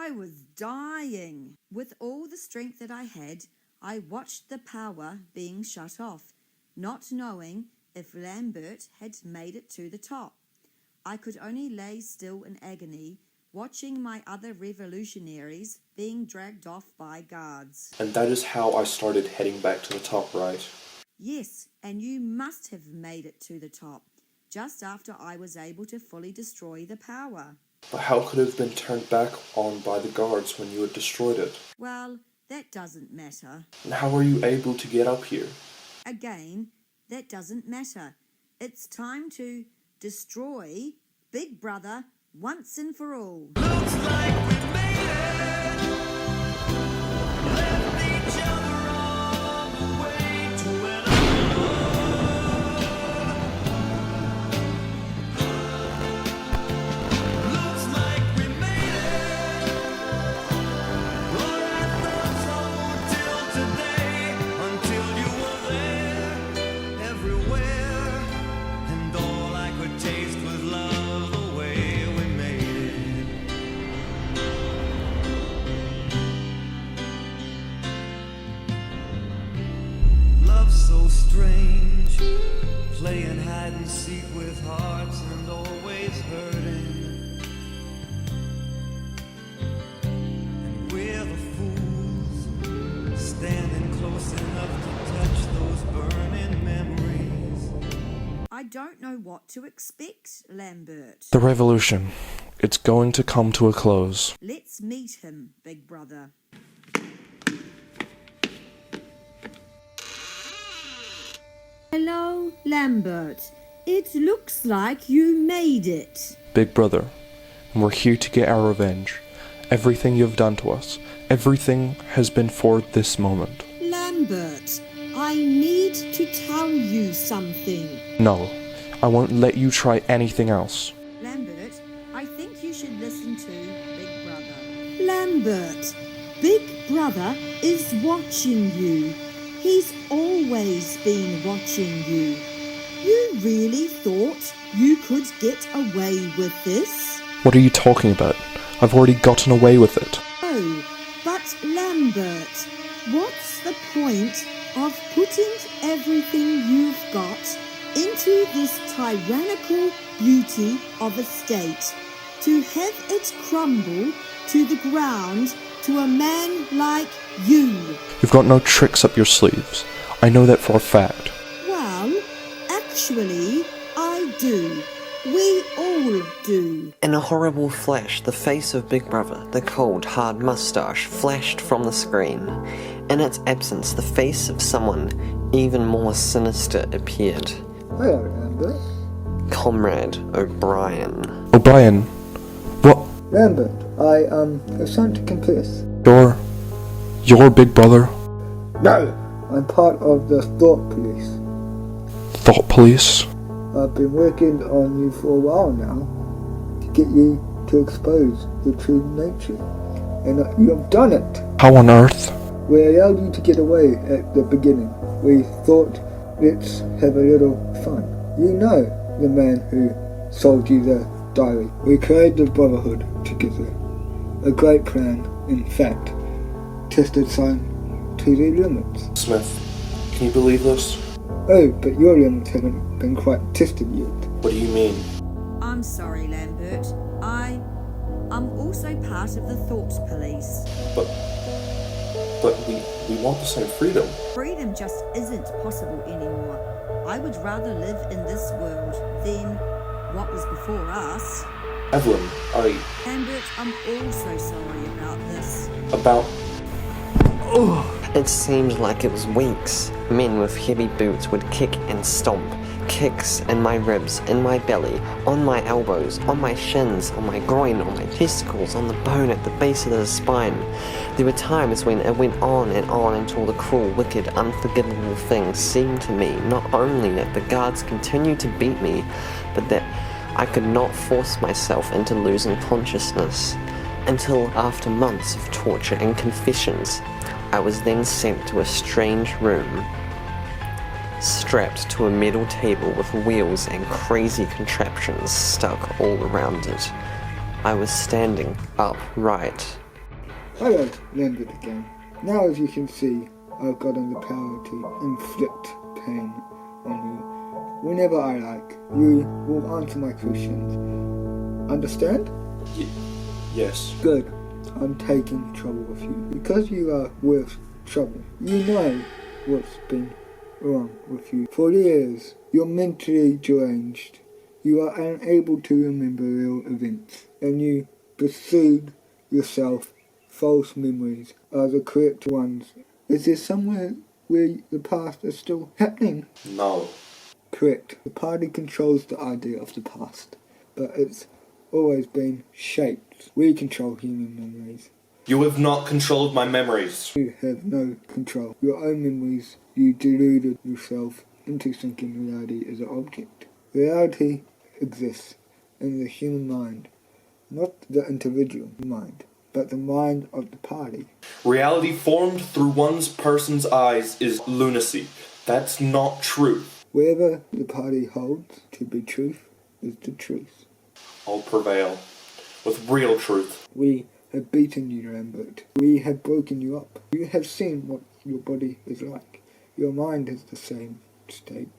I was dying. With all the strength that I had, I watched the power being shut off, not knowing if Lambert had made it to the top. I could only lay still in agony, watching my other revolutionaries being dragged off by guards. And that is how I started heading back to the top, right? Yes, and you must have made it to the top, just after I was able to fully destroy the power. But how could it have been turned back on by the guards when you had destroyed it? Well, that doesn't matter. And how were you able to get up here? Again, that doesn't matter. It's time to destroy Big Brother once and for all. Looks like we made it. Left each other on the way to looks like we made it. But I thought so till today, until you were there, everywhere, and all I could taste was love the way we made it. Love so strange, playing hide and seek with hearts and always hurting. And we're the fools, standing close enough to touch those burning memories. I don't know what to expect, Lambert. The revolution. It's going to come to a close. Let's meet him, Big Brother. Hello, Lambert. It looks like you made it. Big Brother, and we're here to get our revenge. Everything you've done to us, everything has been for this moment. Lambert, I need to tell you something. No, I won't let you try anything else. Lambert, I think you should listen to Big Brother. Lambert, Big Brother is watching you. He's always been watching you. You really thought you could get away with this? What are you talking about? I've already gotten away with it. Oh, but Lambert, what's the point of putting everything you've got into this tyrannical beauty of a state, to have it crumble to the ground to a man like you? You've got no tricks up your sleeves. I know that for a fact. Well, actually, I do. We all do. In a horrible flash, the face of Big Brother, the cold, hard moustache, flashed from the screen. In its absence, the face of someone even more sinister appeared. Hello, Lambert. Comrade O'Brien. O'Brien, what? Lambert, I have something to confess. You're Big Brother? No! I'm part of the Thought Police. Thought Police? I've been working on you for a while now to get you to expose the true nature. And you've done it! How on earth? We allowed you to get away at the beginning. We thought, let's have a little fun. You know the man who sold you the diary. We created the Brotherhood together. A great plan, in fact. Tested some to their limits. Smith, can you believe this? Oh, but your limits haven't been quite tested yet. What do you mean? I'm sorry, Lambert. I'm also part of the Thought Police. But we want the same freedom. Freedom just isn't possible anymore. I would rather live in this world than what was before us. Evelyn, Lambert, I'm also sorry about this. about... It seemed like it was weeks. Men with heavy boots would kick and stomp. Kicks in my ribs, in my belly, on my elbows, on my shins, on my groin, on my testicles, on the bone at the base of the spine. There were times when it went on until the cruel, wicked, unforgivable thing seemed to me not only that the guards continued to beat me, but that I could not force myself into losing consciousness. Until after months of torture and confessions, I was then sent to a strange room, strapped to a metal table with wheels and crazy contraptions stuck all around it. I was standing upright, Hello, Lambert again. Now as you can see, I've gotten the power to inflict pain on you whenever I like. You will answer my questions. Understand? Yes. Good. I'm taking trouble with you. Because you are worth trouble. You know what's been wrong with you. For years, you're mentally deranged. You are unable to remember real events. And you persuade yourself false memories are the correct ones. Is there somewhere where the past is still happening? No. Correct. The party controls the idea of the past, but it's always been shaped. We control human memories. You have not controlled my memories. You have no control. Your own memories, you deluded yourself into thinking reality is an object. Reality exists in the human mind, not the individual mind, but the mind of the party. Reality formed through one person's eyes is lunacy. That's not truth. Wherever the party holds to be truth is the truth. I'll prevail with real truth. We have beaten you, Lambert. We have broken you up. You have seen what your body is like. Your mind is the same state.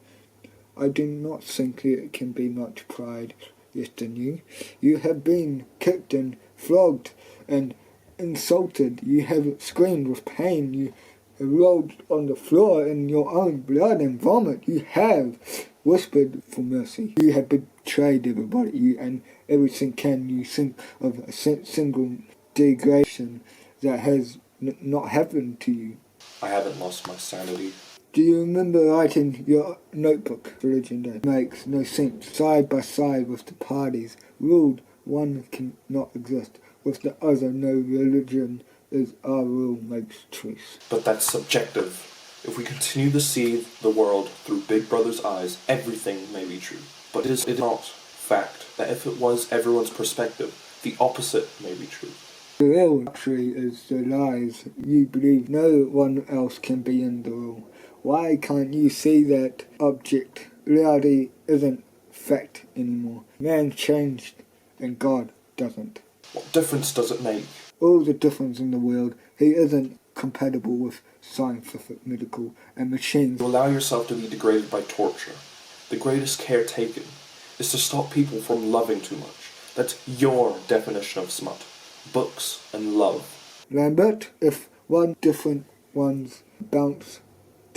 I do not think there can be much pride left in you. You have been kicked and flogged and insulted. You have screamed with pain. You have rolled on the floor in your own blood and vomit. You have whispered for mercy. You have betrayed everybody and everything. Can you think of a single degradation that has not happened to you? I haven't lost my sanity. Do you remember writing your notebook? Religion Day makes no sense. Side by side with the parties ruled, one cannot exist. With the other, no religion is our rule makes choice. But that's subjective. If we continue to see the world through Big Brother's eyes, everything may be true. But it is not fact that if it was everyone's perspective, the opposite may be true. The real actually is the lies. You believe no one else can be in the rule. Why can't you see that object reality isn't fact anymore? Man changed and God doesn't. What difference does it make? All the difference in the world. He isn't compatible with scientific, medical and machines. You allow yourself to be degraded by torture. The greatest care taken is to stop people from loving too much. That's your definition of smut. Books and love. Lambert, if one different ones bounce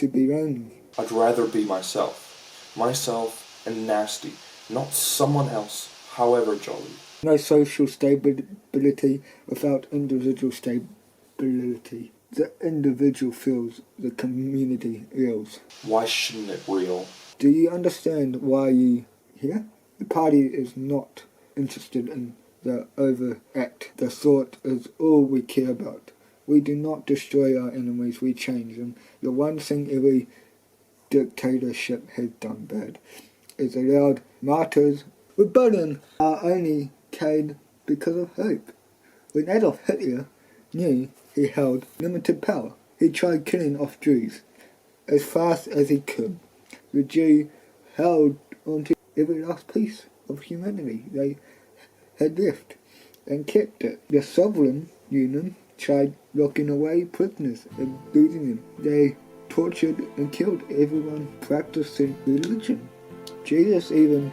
to be lonely. I'd rather be myself. Myself and nasty, not someone else, however jolly. No social stability without individual stability. The individual feels, the community reels. Why shouldn't it reel? Do you understand why you here? The party is not interested in the overact. The thought is all we care about. We do not destroy our enemies, we change them. The one thing every dictatorship has done bad is allowed martyrs. Rebellion are only carried because of hope. When Adolf Hitler knew he held limited power, he tried killing off Jews as fast as he could. The Jew held onto every last piece of humanity they had left and kept it. The Sovereign Union tried locking away prisoners and losing them. They tortured and killed everyone practicing religion. Jesus even,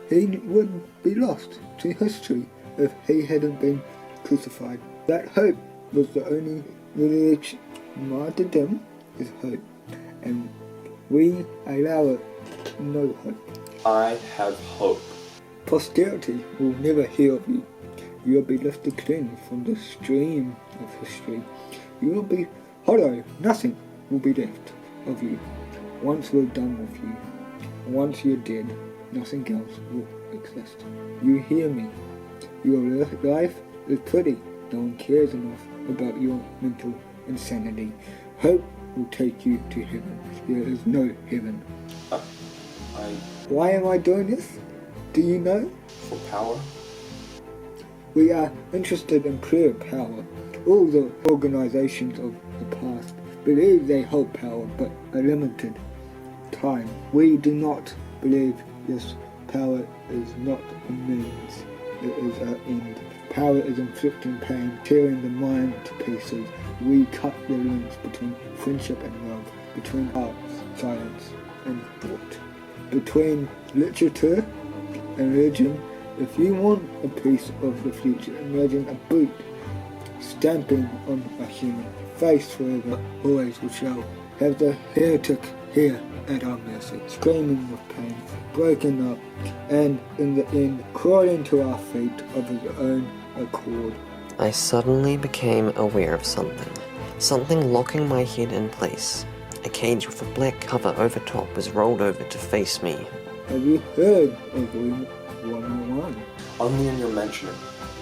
he would be lost to history if he hadn't been crucified. That hope was the only religion. Martyrdom is hope, and we allow it no hope. I have hope. Posterity will never hear of you. You will be lifted clean from the stream of history. You will be hollow. Nothing will be left of you. Once we're done with you, once you're dead, nothing else will exist. You hear me. Your life is pretty. No one cares enough about your mental insanity. Hope will take you to heaven. There is no heaven. Why am I doing this? Do you know? For power? We are interested in pure power. All the organizations of the past believe they hold power, but a limited time. We do not believe this power is not a means, it is an end. Power is inflicting pain, tearing the mind to pieces. We cut the links between friendship and love, between arts, science, and thought, between literature and religion. If you want a piece of the future, imagine a boot stamping on a human face forever, always we shall have the heretic here at our mercy, screaming with pain, broken up, and in the end crawling to our feet of his own accord. I suddenly became aware of something locking my head in place. A cage with a black cover over top was rolled over to face me. Have you heard of Room 101? Only in your mentioning.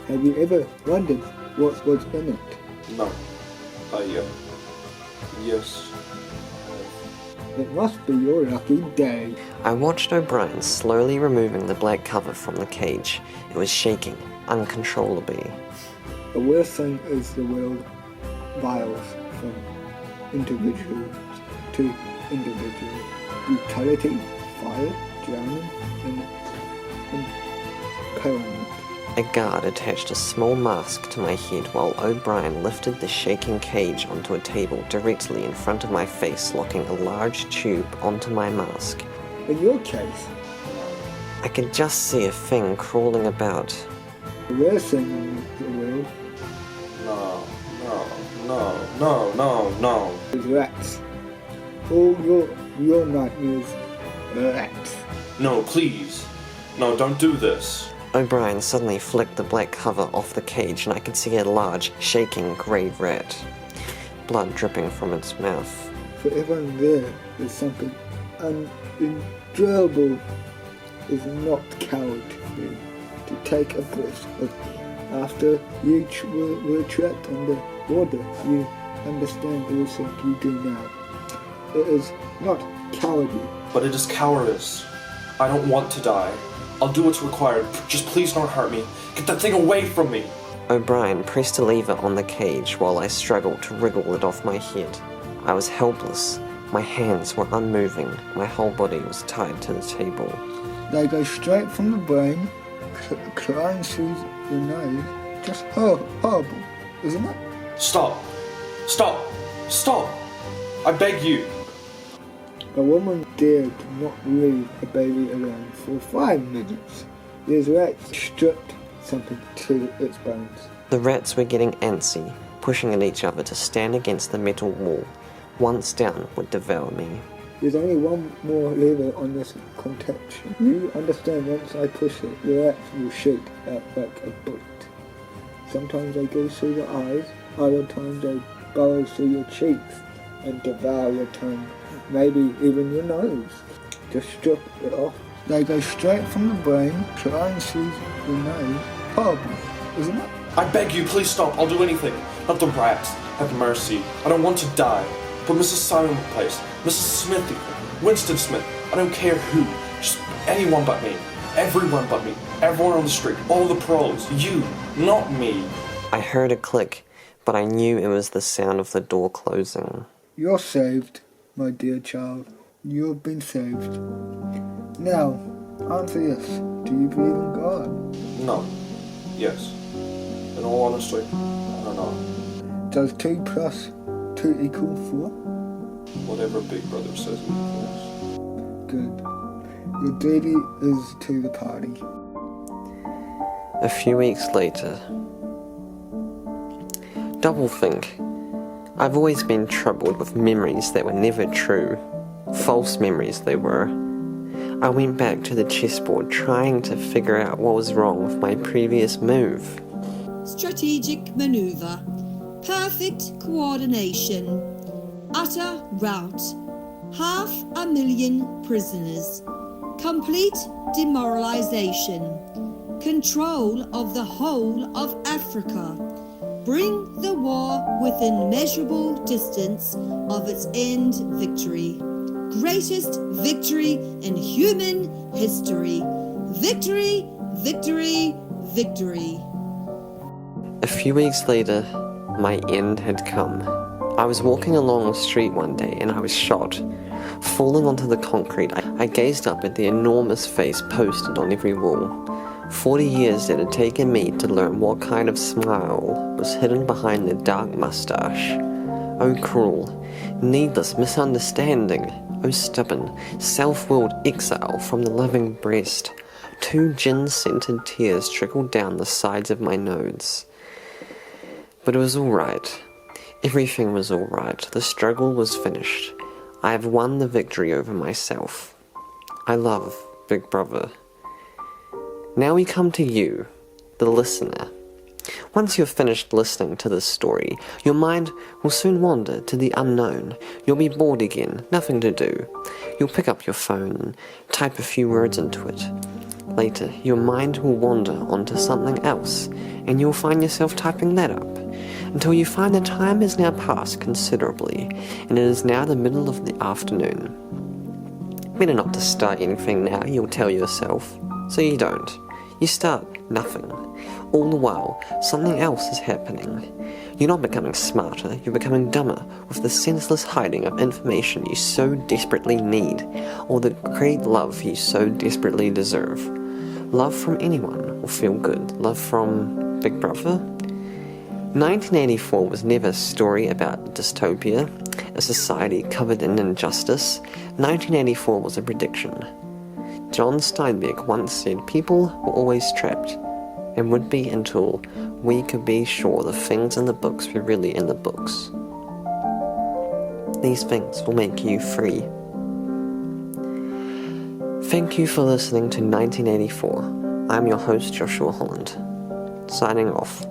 Have you ever wondered what was in it? No. Yes. It must be your lucky day. I watched O'Brien slowly removing the black cover from the cage. It was shaking uncontrollably. The worst thing is the world vials from individual to individual. Brutality, fire, drowning, and impalement. A guard attached a small mask to my head while O'Brien lifted the shaking cage onto a table directly in front of my face, locking a large tube onto my mask. In your case, I could just see a thing crawling about. the worst thing in the world No. is rats. All your nightmares are rats. No, please. No, don't do this. O'Brien suddenly flicked the black cover off the cage and I could see a large, shaking grey rat. Blood dripping from its mouth. For everyone there is something unendurable. Is not cowardly to take a breath of after you were trapped under water. You understand everything you do now. It is not cowardly. But it is cowardice. I don't want to die. I'll do what's required. Just please don't hurt me. Get that thing away from me. O'Brien pressed a lever on the cage while I struggled to wriggle it off my head. I was helpless. My hands were unmoving. My whole body was tied to the table. They go straight from the brain, climb through the nose. Just horrible, isn't it? Stop. I beg you. A woman dared not leave a baby alone for 5 minutes. These rats stripped something to its bones. The rats were getting antsy, pushing at each other to stand against the metal wall. Once down would devour me. There's only one more lever on this contraption. You understand, once I push it, the rats will shoot out like a bullet. Sometimes they go through the eyes, other times they burrow through your cheeks and devour your tongue, maybe even your nose. Just strip it off. They go straight from the brain, climb through the nose. Horrible, isn't it? I beg you, please stop. I'll do anything. Not the rats. Have mercy. I don't want to die. Put Mrs. Simon in place. Mrs. Smith, Winston Smith. I don't care who. Just anyone but me. Everyone but me. Everyone on the street. All the pros. You, not me. I heard a click, but I knew it was the sound of the door closing. You're saved, my dear child. You've been saved. Now, answer this. Do you believe in God? No. Yes. In all honesty, I don't know. Does 2 plus 2 equal 4? Whatever Big Brother says it equals. Good. Your duty is to the party. A few weeks later. Doublethink. I've always been troubled with memories that were never true. False memories they were. I went back to the chessboard trying to figure out what was wrong with my previous move. Strategic maneuver. Perfect coordination. Utter rout. 500,000 prisoners. Complete demoralization. Control of the whole of Africa. Bring the war within measurable distance of its end victory. Greatest victory in human history. Victory, victory, victory. A few weeks later, my end had come. I was walking along the street one day and I was shot. Falling onto the concrete, I gazed up at the enormous face posted on every wall. 40 years it had taken me to learn what kind of smile was hidden behind the dark mustache. Oh cruel, needless misunderstanding. Oh stubborn, self-willed exile from the living breast. 2 gin-scented tears trickled down the sides of my nose. But it was all right. Everything was all right. The struggle was finished. I have won the victory over myself. I love Big Brother. Now we come to you, the listener. Once you've finished listening to this story, your mind will soon wander to the unknown. You'll be bored again, nothing to do. You'll pick up your phone and type a few words into it. Later, your mind will wander onto something else, and you'll find yourself typing that up, until you find the time has now passed considerably, and it is now the middle of the afternoon. Better not to start anything now, you'll tell yourself. So you don't. You start nothing. All the while, something else is happening. You're not becoming smarter, you're becoming dumber with the senseless hiding of information you so desperately need, or the great love you so desperately deserve. Love from anyone will feel good. Love from Big Brother? 1984 was never a story about dystopia, a society covered in injustice. 1984 was a prediction. John Steinbeck once said people were always trapped, and would be until we could be sure the things in the books were really in the books. These things will make you free. Thank you for listening to 1984. I'm your host, Joshua Holland. Signing off.